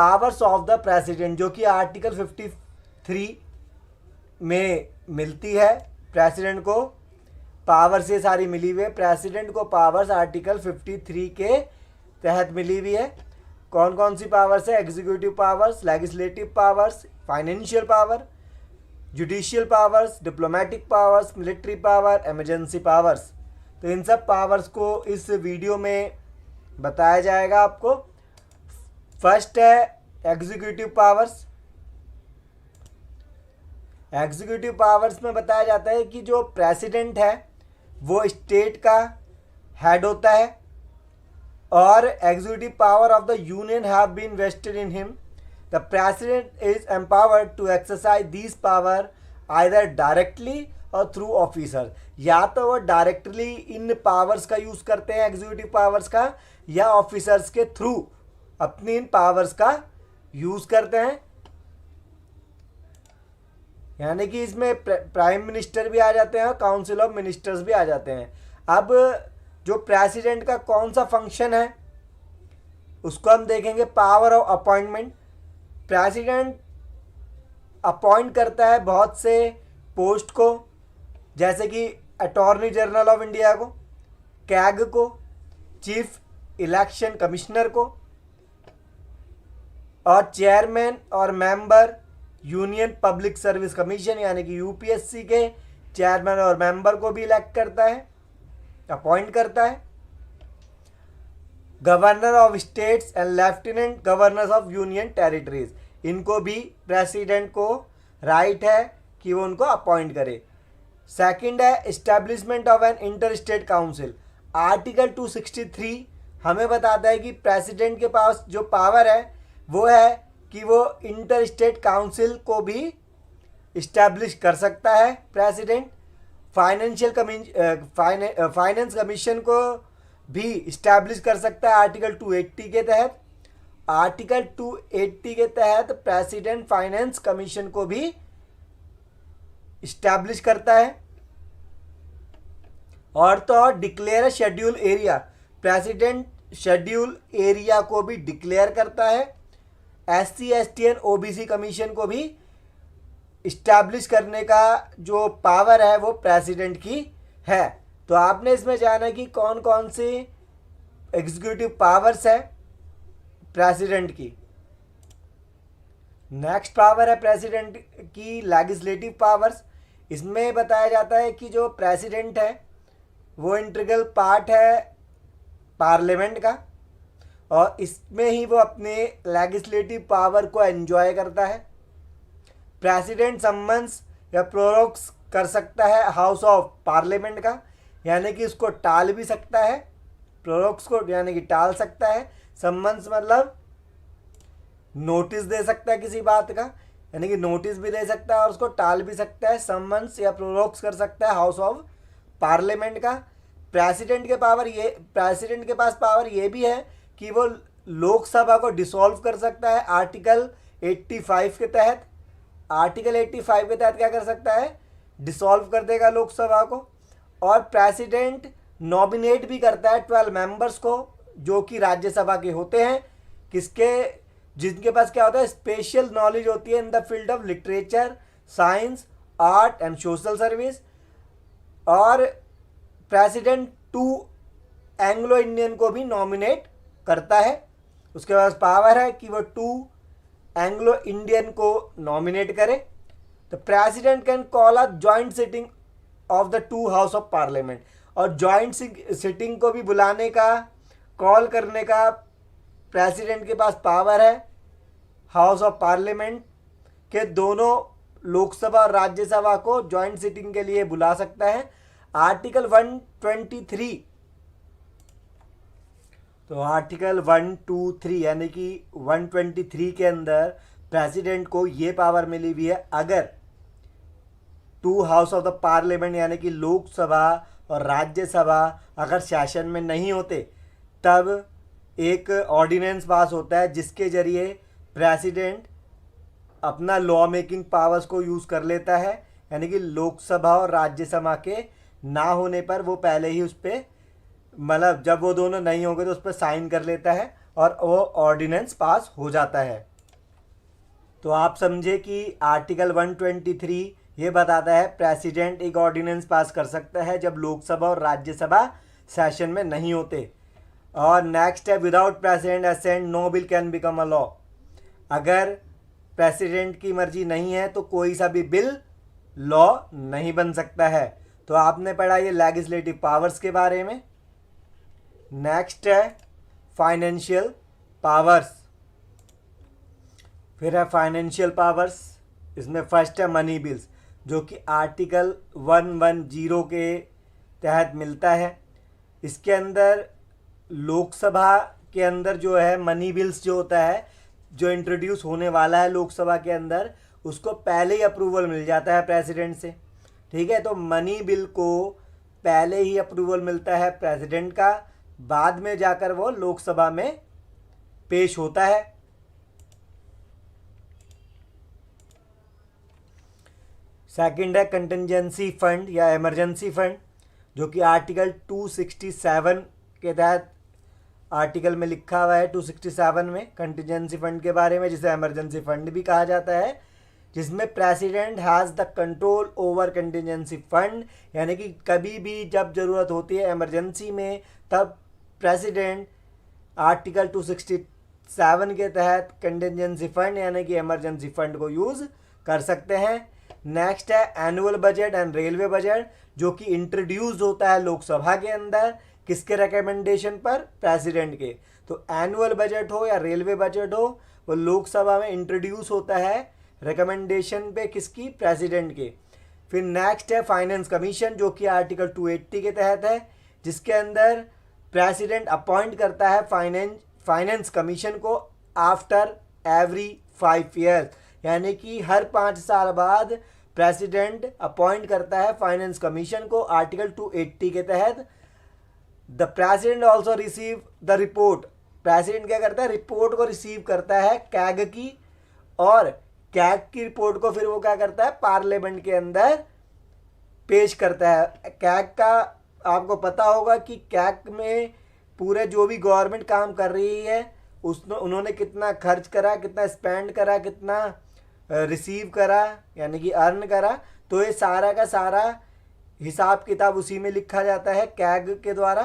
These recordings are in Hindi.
पावर्स ऑफ द प्रेसिडेंट, जो कि आर्टिकल 53 में मिलती है। प्रेसिडेंट को पावर से सारी मिली हुई है। प्रेसिडेंट को पावर्स आर्टिकल 53 के तहत मिली हुई है। कौन कौन सी पावर्स है? Executive powers, legislative powers, financial power, judicial powers, diplomatic powers, military power, emergency powers. तो इन सब पावर्स को इस वीडियो में बताया जाएगा आपको। फर्स्ट है एग्जीक्यूटिव पावर्स। एग्जीक्यूटिव पावर्स में बताया जाता है कि जो प्रेसिडेंट है वो स्टेट का हेड होता है और executive power of the union have been vested in him. The president is empowered to exercise this power either directly or through officer. या तो वो डायरेक्टली इन पावर्स का यूज़ करते हैं, एग्जीक्यूटिव पावर्स का, या ऑफिसर्स के थ्रू अपनी इन पावर्स का यूज़ करते हैं। यानी कि इसमें प्राइम मिनिस्टर भी आ जाते हैं और काउंसिल ऑफ मिनिस्टर्स भी आ जाते हैं। अब जो प्रेसिडेंट का कौन सा फंक्शन है उसको हम देखेंगे। Power of appointment. President appoint करता है बहुत से पोस्ट को, जैसे कि अटॉर्नी जनरल ऑफ इंडिया को, कैग को, चीफ इलेक्शन कमिश्नर को, और चेयरमैन और member union public service commission यानी कि यूपीएससी के चेयरमैन और मेंबर को भी इलेक्ट करता है, अपॉइंट करता है। Governor of states and lieutenant governors of union territories, इनको भी प्रेसिडेंट को राइट है कि वो उनको अपॉइंट करे। सेकंड है establishment of an inter state council. Article 263 हमें बताता है कि प्रेसिडेंट के पास जो पावर है वो है कि वो इंटर स्टेट काउंसिल को भी इस्टेब्लिश कर सकता है प्रेसिडेंट। फाइनेंस कमीशन को भी इस्टेब्लिश कर सकता है आर्टिकल 280 के तहत। आर्टिकल 280 के तहत प्रेसिडेंट फाइनेंस कमीशन को भी इस्टेब्लिश करता है। और तो declare schedule area, president schedule area को भी डिक्लेयर करता है। SC ST and OBC commission को भी इस्टेब्लिश करने का जो पावर है वो प्रेसिडेंट की है। तो आपने इसमें जाना कि कौन कौन सी एग्जीक्यूटिव पावर्स है प्रेसिडेंट की। नेक्स्ट पावर है प्रेसिडेंट की लेजिस्लेटिव पावर्स। इसमें बताया जाता है कि जो प्रेसिडेंट है वो इंटीग्रल पार्ट है पार्लियामेंट का और इसमें ही वो अपने लेजिस्लेटिव पावर को एंजॉय करता है। प्रेसिडेंट सम्मन्स या प्रोरोक्स कर सकता है हाउस ऑफ पार्लियामेंट का, यानी कि उसको टाल भी सकता है। प्रोरोक्स को यानी कि टाल सकता है। सम्मन्स मतलब नोटिस दे सकता है किसी बात का, यानी कि नोटिस भी दे सकता है और उसको टाल भी सकता है। सम्मन्स या प्रोरोक्स कर सकता है हाउस ऑफ पार्लियामेंट का। प्रेसिडेंट के पास पावर ये भी है कि वो लोकसभा को डिसॉल्व कर सकता है आर्टिकल 85 के तहत। आर्टिकल 85 के तहत क्या कर सकता है? डिसॉल्व कर देगा लोकसभा को। और प्रेसिडेंट नॉमिनेट भी करता है 12 मेंबर्स को जो कि राज्यसभा के होते हैं, जिनके पास क्या होता है? स्पेशल नॉलेज होती है in the field of literature, science, art and social service. और प्रेसिडेंट 2 एंग्लो इंडियन को भी नॉमिनेट करता है। उसके पास पावर है कि वो 2 एंग्लो इंडियन को नॉमिनेट करे। तो president can call a joint sitting of the 2 house of parliament, और जॉइंट सिटिंग को भी बुलाने का, कॉल करने का प्रेसिडेंट के पास पावर है। हाउस ऑफ पार्लियामेंट के दोनों लोकसभा और राज्यसभा को जॉइंट सिटिंग के लिए बुला सकता है। आर्टिकल 123, तो आर्टिकल 123 यानी कि 123 के अंदर प्रेसिडेंट को ये पावर मिली हुई है, अगर 2 हाउस ऑफ द पार्लियामेंट यानी कि लोकसभा और राज्यसभा अगर सेशन में नहीं होते तब एक ऑर्डिनेंस पास होता है जिसके ज़रिए प्रेसिडेंट अपना लॉ मेकिंग पावर्स को यूज़ कर लेता है। यानी कि लोकसभा और राज्यसभा के ना होने पर वो पहले ही उस पर, मतलब जब वो दोनों नहीं होंगे तो उस पर साइन कर लेता है और वो ऑर्डिनेंस पास हो जाता है। तो आप समझे कि आर्टिकल 123 ये बताता है प्रेसिडेंट एक ऑर्डिनेंस पास कर सकता है जब लोकसभा और राज्यसभा सेशन में नहीं होते। और नेक्स्ट है without president assent no bill can become a law. अगर प्रेसिडेंट की मर्जी नहीं है तो कोई सा भी बिल लॉ नहीं बन सकता है। तो आपने पढ़ा ये लेजिस्लेटिव पावर्स के बारे में। नेक्स्ट है फाइनेंशियल पावर्स। फिर है फाइनेंशियल पावर्स, इसमें फर्स्ट है मनी बिल्स जो कि आर्टिकल 110 के तहत मिलता है। इसके अंदर लोकसभा के अंदर जो है मनी बिल्स जो होता है जो इंट्रोड्यूस होने वाला है लोकसभा के अंदर, उसको पहले ही अप्रूवल मिल जाता है प्रेसिडेंट से। ठीक है, तो मनी बिल को पहले ही अप्रूवल मिलता है प्रेसिडेंट का, बाद में जाकर वो लोकसभा में पेश होता है। सेकंड है कंटिजेंसी फंड या इमरजेंसी फंड जो कि आर्टिकल 267 के तहत आर्टिकल में लिखा हुआ है। 267 में कंटिजेंसी फंड के बारे में, जिसे इमरजेंसी फंड भी कहा जाता है, जिसमें president has the control over contingency fund, यानी कि कभी भी जब ज़रूरत होती है इमरजेंसी में तब प्रेसिडेंट आर्टिकल 267 के तहत कंटिजेंसी फंड यानी कि इमरजेंसी फंड को यूज़ कर सकते हैं। नेक्स्ट है annual budget and railway budget जो कि इंट्रोड्यूस होता है लोकसभा के अंदर, किसके रिकमेंडेशन पर? प्रेसिडेंट के। तो एनुअल बजट हो या रेलवे बजट हो वो लोकसभा में इंट्रोड्यूस होता है रिकमेंडेशन पे, किसकी? प्रेसिडेंट के। फिर नेक्स्ट है फाइनेंस कमीशन जो कि आर्टिकल 280 के तहत है, जिसके अंदर प्रेसिडेंट अपॉइंट करता है फाइनेंस कमीशन को आफ्टर एवरी 5 ईयर्स, यानी कि हर 5 साल बाद प्रेसिडेंट अपॉइंट करता है फाइनेंस कमीशन को आर्टिकल 280 के तहत। The president also receive the report, president क्या करता है? रिपोर्ट को रिसीव करता है कैग की, और कैग की रिपोर्ट को फिर वो क्या करता है? पार्लियामेंट के अंदर पेश करता है। कैग का आपको पता होगा कि कैग में पूरे जो भी गवर्नमेंट काम कर रही है उसमें उन्होंने कितना खर्च करा, कितना स्पेंड करा, कितना रिसीव करा यानी कि अर्न करा, तो ये सारा का सारा हिसाब किताब उसी में लिखा जाता है कैग के द्वारा।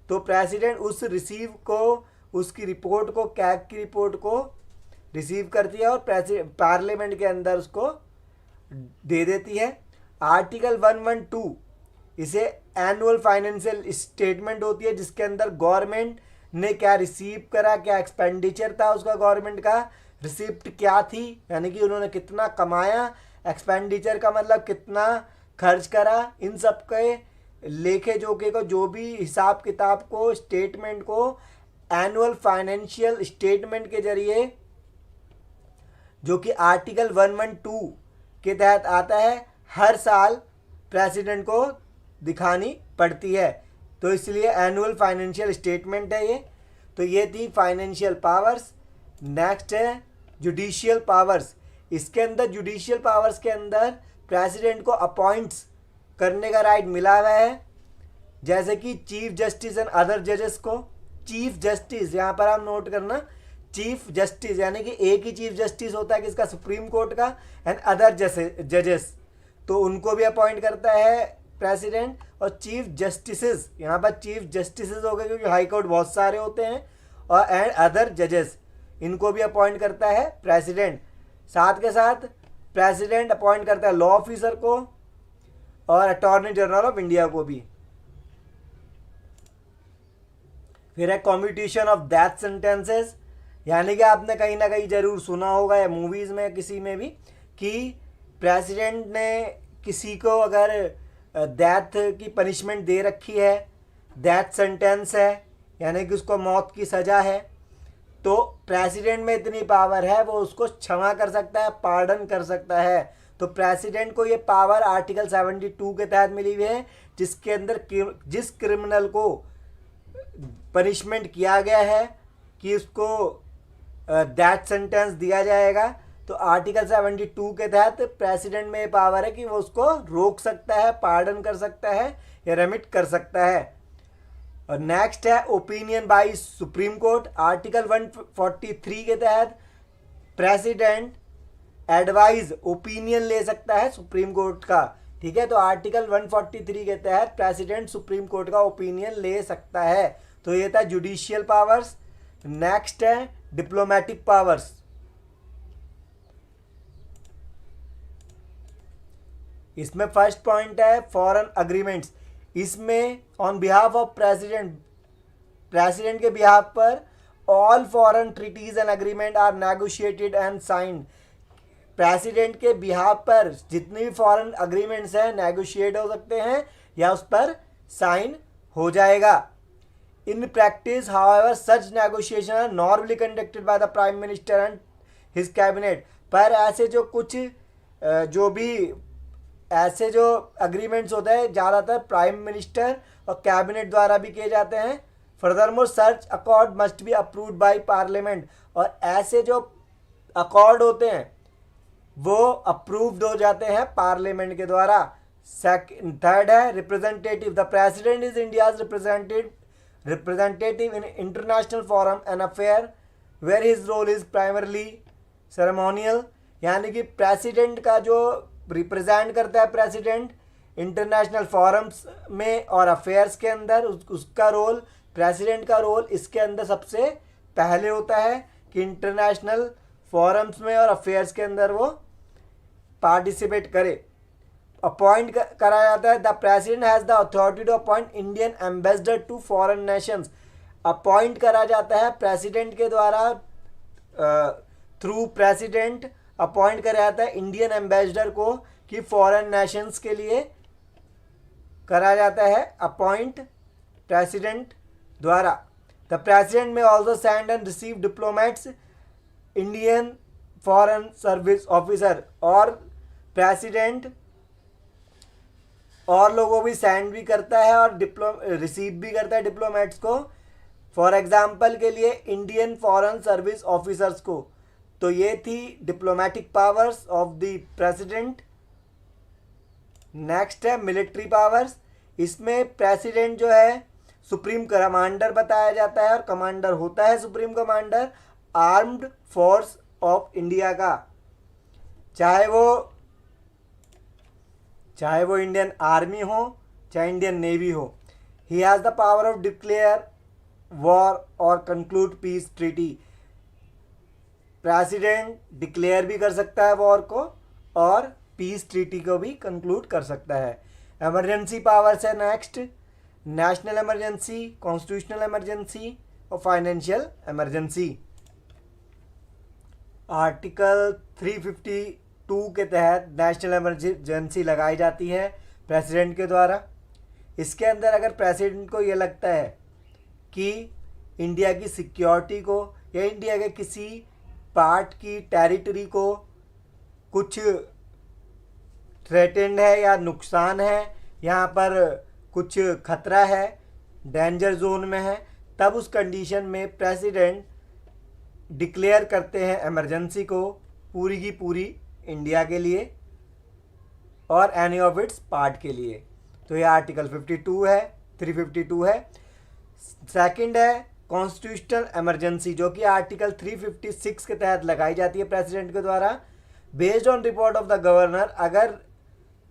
तो प्रेसिडेंट उस रिसीव को, उसकी रिपोर्ट को, कैग की रिपोर्ट को रिसीव करती है और पार्लियामेंट के अंदर उसको दे देती है। आर्टिकल 112 इसे एनुअल फाइनेंशियल स्टेटमेंट होती है, जिसके अंदर गवर्नमेंट ने क्या रिसीव करा, क्या एक्सपेंडिचर था उसका, गवर्नमेंट का रिसिप्ट क्या थी, यानी कि उन्होंने कितना कमाया, एक्सपेंडिचर का मतलब कितना खर्च करा, इन सब के लेखे जोखे को, जो भी हिसाब किताब को, स्टेटमेंट को एनुअल फाइनेंशियल स्टेटमेंट के जरिए, जो कि आर्टिकल 112 के तहत आता है, हर साल प्रेसिडेंट को दिखानी पड़ती है। तो इसलिए एनुअल फाइनेंशियल स्टेटमेंट है ये। तो ये थी फाइनेंशियल पावर्स। नेक्स्ट है जुडिशियल पावर्स। इसके अंदर जुडिशियल पावर्स के अंदर प्रेसिडेंट को अपॉइंट्स करने का राइट मिला हुआ है, जैसे कि चीफ जस्टिस एंड अदर जजेस को। चीफ जस्टिस यहाँ पर आप नोट करना, चीफ जस्टिस यानी कि एक ही चीफ जस्टिस होता है किसका? सुप्रीम कोर्ट का। एंड अदर जजेस तो उनको भी अपॉइंट करता है प्रेसिडेंट। और चीफ जस्टिसेस, यहाँ पर चीफ जस्टिसेस हो गए क्योंकि हाई कोर्ट बहुत सारे होते हैं, और एंड अदर जजेस इनको भी अपॉइंट करता है प्रेसिडेंट। साथ के साथ प्रेसिडेंट अपॉइंट करता है लॉ ऑफिसर को और अटॉर्नी जनरल ऑफ इंडिया को भी। फिर है कॉम्यूटेशन ऑफ डेथ सेंटेंसेस, यानी कि आपने कहीं ना कहीं जरूर सुना होगा या मूवीज़ में किसी में भी कि प्रेसिडेंट ने किसी को अगर डेथ की पनिशमेंट दे रखी है, डेथ सेंटेंस है यानी कि उसको मौत की सज़ा है, तो प्रेसिडेंट में इतनी पावर है वो उसको क्षमा कर सकता है, पार्डन कर सकता है। तो प्रेसिडेंट को ये पावर आर्टिकल 72 के तहत मिली हुई है, जिसके अंदर जिस क्रिमिनल को पनिशमेंट किया गया है कि उसको डेथ सेंटेंस दिया जाएगा, तो आर्टिकल 72 के तहत प्रेसिडेंट में ये पावर है कि वो उसको रोक सकता है, पार्डन कर सकता है या रेमिट कर सकता है। और नेक्स्ट है opinion by supreme court. Article 143 के तहत प्रेसिडेंट एडवाइस ओपिनियन ले सकता है सुप्रीम कोर्ट का। ठीक है, तो आर्टिकल 143 के तहत प्रेसिडेंट सुप्रीम कोर्ट का ओपिनियन ले सकता है। तो ये था जुडिशियल पावर्स। नेक्स्ट है डिप्लोमेटिक पावर्स। इसमें फर्स्ट पॉइंट है फॉरेन अग्रीमेंट्स। इसमें ऑन बिहाफ ऑफ प्रेसिडेंट के बिहाफ पर all foreign treaties and agreement are negotiated and signed. President के बिहाफ पर जितने भी फॉरेन अग्रीमेंट्स हैं नेगोशिएट हो सकते हैं या उस पर साइन हो जाएगा। In practice however such negotiation are normally conducted by the prime minister and his cabinet. पर ऐसे जो कुछ जो भी ऐसे जो अग्रीमेंट्स होते हैं ज़्यादातर प्राइम मिनिस्टर और कैबिनेट द्वारा भी किए जाते हैं। Furthermore such accord must be approved by parliament. और ऐसे जो अकॉर्ड होते हैं वो अप्रूव्ड हो जाते हैं पार्लियामेंट के द्वारा। थर्ड है representative. The president is India's representative in international forum and affair where his role is primarily ceremonial. यानी कि प्रेसिडेंट का जो रिप्रेजेंट करता है प्रेसिडेंट इंटरनेशनल फोरम्स में और अफेयर्स के अंदर, उसका रोल, प्रेसिडेंट का रोल इसके अंदर सबसे पहले होता है कि इंटरनेशनल फोरम्स में और अफेयर्स के अंदर वो पार्टिसिपेट करे। अपॉइंट करा जाता है। The president has the authority to appoint Indian ambassador to foreign nations. Appoint करा जाता है प्रेसिडेंट के द्वारा, थ्रू प्रेसिडेंट अपॉइंट करा जाता है इंडियन एम्बेसडर को कि फॉरेन नेशंस के लिए करा जाता है अपॉइंट प्रेसिडेंट द्वारा। द प्रेसिडेंट में also send and receive diplomats Indian foreign service officer. और प्रेसिडेंट और लोगों भी सेंड भी करता है और रिसीव भी करता है डिप्लोमेट्स को। फॉर एग्जाम्पल के लिए इंडियन फॉरेन सर्विस ऑफिसर्स को। तो ये थी diplomatic powers of the president. Next है मिलिट्री पावर्स। इसमें प्रेसिडेंट जो है सुप्रीम कमांडर बताया जाता है और कमांडर होता है supreme commander armed force of India का। चाहे वो इंडियन आर्मी हो चाहे इंडियन नेवी हो। He has the power of declare war और conclude peace treaty. President declare भी कर सकता है वॉर को और पीस ट्रीटी को भी कंक्लूड कर सकता है। इमरजेंसी पावर्स है next. National emergency, constitutional emergency और फाइनेंशियल इमरजेंसी। आर्टिकल 352 के तहत नेशनल इमरजेंसी लगाई जाती है प्रेसिडेंट के द्वारा। इसके अंदर अगर प्रेसिडेंट को ये लगता है कि इंडिया की सिक्योरिटी को या इंडिया के किसी पार्ट की टेरिटरी को कुछ थ्रेटेंड है या नुकसान है, यहाँ पर कुछ खतरा है, डेंजर जोन में है, तब उस कंडीशन में प्रेसिडेंट डिक्लेयर करते हैं इमरजेंसी को पूरी की पूरी इंडिया के लिए और एनी ऑफ इट्स पार्ट के लिए। तो ये आर्टिकल 52 है, 352 है। सेकंड है कॉन्स्टिट्यूशनल इमरजेंसी, जो कि आर्टिकल 356 के तहत लगाई जाती है प्रेसिडेंट के द्वारा based on report of the governor. अगर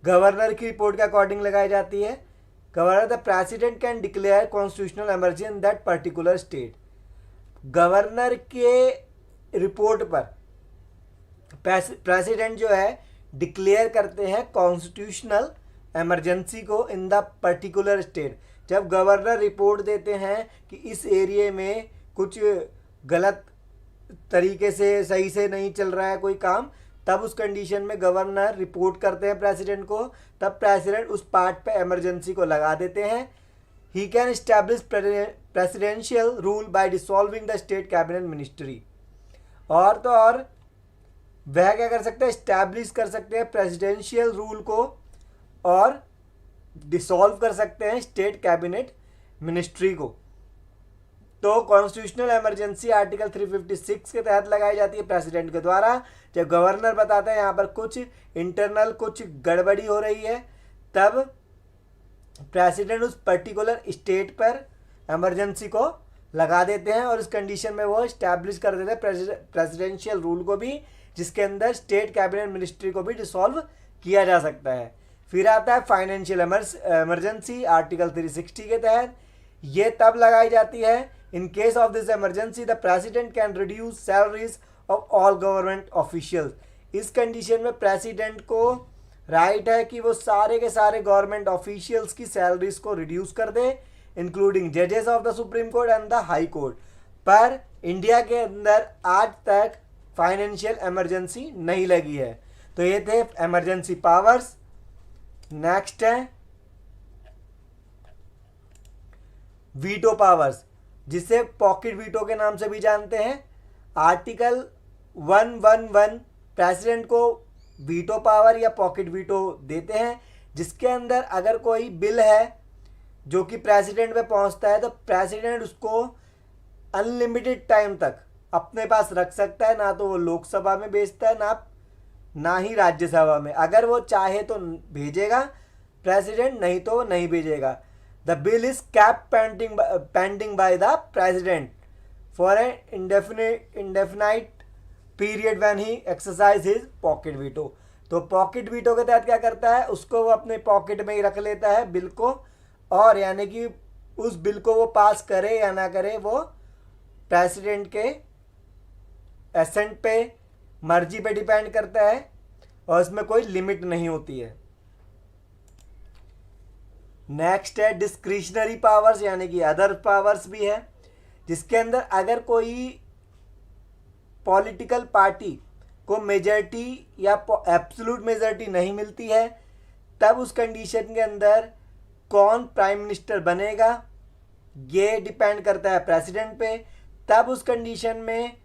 गवर्नर की रिपोर्ट के अकॉर्डिंग लगाई जाती है। Governor the president can declare constitutional emergency in that particular state. Governor के रिपोर्ट पर प्रेसिडेंट जो है डिक्लेयर करते हैं कॉन्स्टिट्यूशनल इमरजेंसी को इन द पर्टिकुलर स्टेट। जब गवर्नर रिपोर्ट देते हैं कि इस एरिए में कुछ गलत तरीके से सही से नहीं चल रहा है कोई काम, तब उस कंडीशन में गवर्नर रिपोर्ट करते हैं प्रेसिडेंट को, तब प्रेसिडेंट उस पार्ट पे इमरजेंसी को लगा देते हैं। He can establish presidential rule by dissolving the state cabinet ministry. और तो और वह क्या कर सकते हैं, इस्टेब्लिश कर सकते हैं प्रेसिडेंशियल रूल को और डिसॉल्व कर सकते हैं स्टेट कैबिनेट मिनिस्ट्री को। तो कॉन्स्टिट्यूशनल इमरजेंसी आर्टिकल 356 के तहत लगाई जाती है प्रेसिडेंट के द्वारा। जब गवर्नर बताता है यहाँ पर कुछ इंटरनल कुछ गड़बड़ी हो रही है, तब प्रेसिडेंट उस पर्टिकुलर स्टेट पर इमरजेंसी को लगा देते हैं और इस कंडीशन में वो इस्टेब्लिश कर देते हैं प्रेसिडेंशियल रूल को भी जिसके अंदर स्टेट कैबिनेट मिनिस्ट्री को भी डिसॉल्व किया जा सकता है। फिर आता है फाइनेंशियल इमरजेंसी आर्टिकल 360 के तहत। ये तब लगाई जाती है in case of this emergency the president can reduce salaries of all government officials. इस कंडीशन में प्रेसिडेंट को राइट है कि वो सारे के सारे गवर्नमेंट ऑफिशियल्स की सैलरीज को रिड्यूस कर दे, इंक्लूडिंग जजेस of the supreme court and the high court. पर इंडिया के अंदर आज तक फाइनेंशियल इमरजेंसी नहीं लगी है। तो ये थे इमरजेंसी पावर्स। नेक्स्ट है वीटो पावर्स, जिसे पॉकेट वीटो के नाम से भी जानते हैं। आर्टिकल 111 प्रेसिडेंट को वीटो पावर या पॉकेट वीटो देते हैं, जिसके अंदर अगर कोई बिल है जो कि प्रेसिडेंट पे पहुंचता है तो प्रेसिडेंट उसको अनलिमिटेड टाइम तक अपने पास रख सकता है। ना तो वो लोकसभा में भेजता है ना ही राज्यसभा में। अगर वो चाहे तो भेजेगा प्रेसिडेंट, नहीं तो वो नहीं भेजेगा। The bill is kept pending by the president for an indefinite period when he exercise his pocket veto. तो पॉकेट वीटो के तहत क्या करता है, उसको वो अपने पॉकेट में ही रख लेता है बिल को, और यानी कि उस बिल को वो पास करे या ना करे वो प्रेसिडेंट के एसेंट पे, मर्जी पे डिपेंड करता है, और इसमें कोई लिमिट नहीं होती है। नेक्स्ट है डिस्क्रिशनरी पावर्स, यानी कि अदर पावर्स भी है, जिसके अंदर अगर कोई पॉलिटिकल पार्टी को मेजॉरिटी या एब्सोल्यूट मेजॉरिटी नहीं मिलती है, तब उस कंडीशन के अंदर कौन प्राइम मिनिस्टर बनेगा ये डिपेंड करता है प्रेसिडेंट पे। तब उस कंडीशन में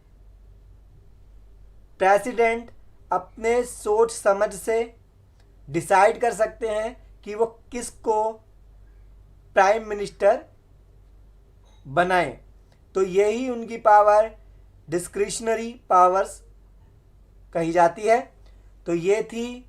प्रेसिडेंट अपने सोच समझ से डिसाइड कर सकते हैं कि वो किसको प्राइम मिनिस्टर बनाएं। तो यही उनकी पावर डिस्क्रिशनरी पावर्स कही जाती है। तो ये थी